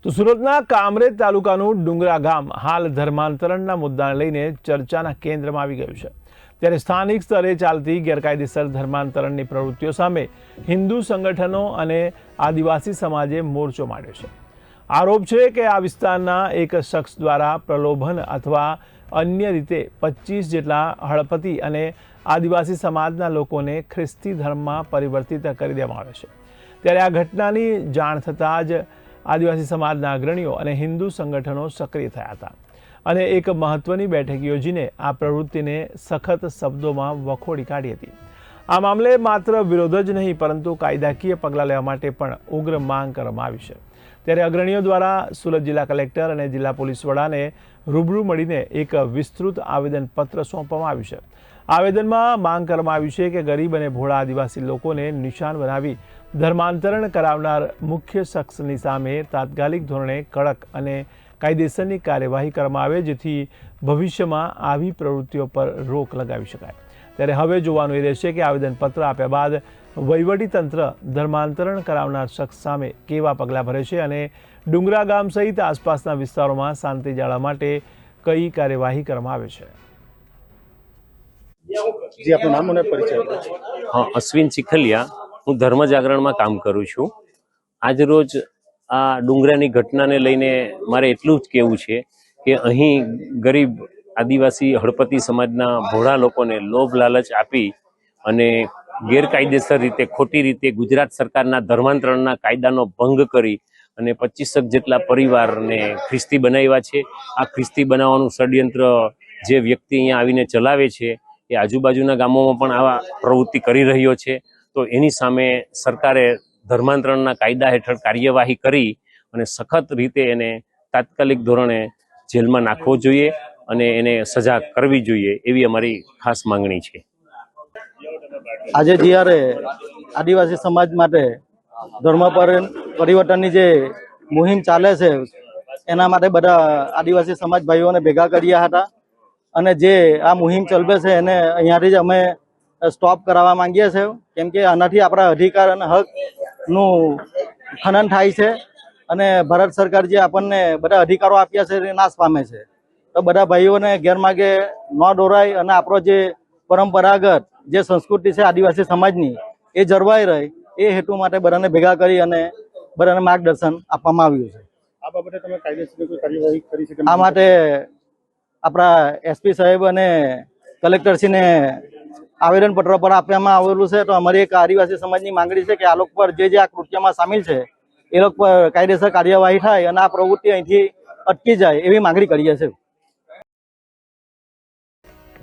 તો સુરતના કામરેજ તાલુકાનું ડુંગરા ગામ હાલ ધર્માંતરણના મુદ્દાને લઈને ચર્ચાના કેન્દ્રમાં આવી ગયું છે। ત્યારે સ્થાનિક સ્તરે ચાલતી ગેરકાયદેસર ધર્માંતરણની પ્રવૃત્તિઓ સામે હિન્દુ સંગઠનો અને આદિવાસી સમાજે મોરચો માંડ્યો છે। આરોપ છે કે આ વિસ્તારના એક શખ્સ દ્વારા પ્રલોભન અથવા અન્ય રીતે 25 જેટલા હળપતિ અને આદિવાસી સમાજના લોકોને ખ્રિસ્તી ધર્મમાં પરિવર્તિત કરી દેવામાં આવે છે। ત્યારે આ ઘટનાની જાણ થતાં જ આદિવાસી સમાજના અગ્રણીઓ અને હિન્દુ સંગઠનો સક્રિય થયા હતા અને એક મહત્વની બેઠક યોજીને આ પ્રવૃત્તિને સખત શબ્દોમાં વખોડી કાઢી હતી। આ મામલે માત્ર વિરોધ જ નહીં પરંતુ કાયદાકીય પગલાં લેવા માટે પણ ઉગ્ર માંગ કરવામાં આવી છે। ત્યારે અગ્રણીઓ દ્વારા સુરત જિલ્લા કલેક્ટર અને જિલ્લા પોલીસ વડાને રૂબરૂ મળીને એક વિસ્તૃત આવેદનપત્ર સોંપવામાં આવ્યું છે। આવેદનમાં માંગ કરવામાં આવી છે કે ગરીબ અને ભોળા આદિવાસી લોકોને નિશાન બનાવી ધર્માંતરણ કરાવનાર મુખ્ય શખ્સની સામે તાત્કાલિક ધોરણે કડક અને કાયદેસરની કાર્યવાહી કરવામાં આવે જેથી ભવિષ્યમાં આવી પ્રવૃત્તિઓ પર રોક લગાવી શકાય। ત્યારે હવે જોવાનું એ રહેશે કે આવેદનપત્ર આપ્યા બાદ વહીવટીતંત્ર ધર્માંતરણ કરાવનાર શખ્સ સામે કેવા પગલાં ભરે છે અને ડુંગરા ગામ સહિત આસપાસના વિસ્તારોમાં શાંતિ જાળવવા માટે કઈ કાર્યવાહી કરવામાં આવે છે। जी आपનું નામ અને પરિચય। हाँ, अश्विन चिखलिया હું ધર્મ જાગરણમાં કામ કરું છું। આજ રોજ આ ડુંગરાની ઘટનાને લઈને મારે એટલું જ કહેવું છે કે અહીં ગરીબ આદિવાસી હળપતિ સમાજના ભોળા લોકોને લોભ લાલચ આપી અને ગેરકાયદેસર રીતે ખોટી રીતે ગુજરાત સરકારના ધર્માંતરણના કાયદાનો ભંગ કરી અને 25 જેટલા પરિવારને ખ્રિસ્તી બનાવ્યા છે। આ ખ્રિસ્તી બનાવવાનું ષડયંત્ર જે વ્યક્તિ અહીંયા આવીને ચલાવે છે એ આજુબાજુના ગામોમાં પણ આવા પ્રવૃત્તિ કરી રહ્યો છે। તો એની સામે સરકારે ધર્માંતરણના કાયદા હેઠળ કાર્યવાહી કરી અને સખત રીતે એને તાત્કાલિક ધોરણે જેલમાં નાખવો જોઈએ અને એને સજા કરવી જોઈએ એવી અમારી ખાસ માંગણી છે। આજે જ્યારે આદિવાસી સમાજ માટે ધર્મ પરિવર્તનની જે મુહિમ ચાલે છે એના માટે બધા આદિવાસી સમાજ ભાઈઓને ભેગા કર્યા હતા અને જે આ મુહિમ ચલાવે છે એને અહીંયાથી જ અમે સ્ટોપ કરાવવા માંગીએ છીએ કેમ કે આનાથી આપણા અધિકાર અને હકનું ખનન થાય છે અને ભારત સરકાર જે આપણને બધા અધિકારો આપ્યા છે એ નાશ પામે છે। તો બધા ભાઈઓને ગેરમાર્ગે ન દોરાય અને આપણો જે પરંપરાગત જે સંસ્કૃતિ છે આદિવાસી સમાજની એ જળવાઈ રહે એ હેતુ માટે બધાને ભેગા કરી અને બધાને માર્ગદર્શન આપવામાં આવ્યું છે। આ બાબતે તમે કાયદેસર કોઈ કાર્યવાહી કરી છે? આ માટે આપણા એસપી સાહેબ અને કલેક્ટરશ્રીને આવેદનપત્ર પર આપવામાં આવેલું છે। તો અમારી એક આદિવાસી સમાજની માંગણી છે કે આ લોકો પર જે આ કૃત્યમાં સામેલ છે એ લોકો પર કાયદેસર કાર્યવાહી થાય અને આ પ્રવૃત્તિ અહીંથી અટકી જાય એવી માંગણી કરીએ છીએ।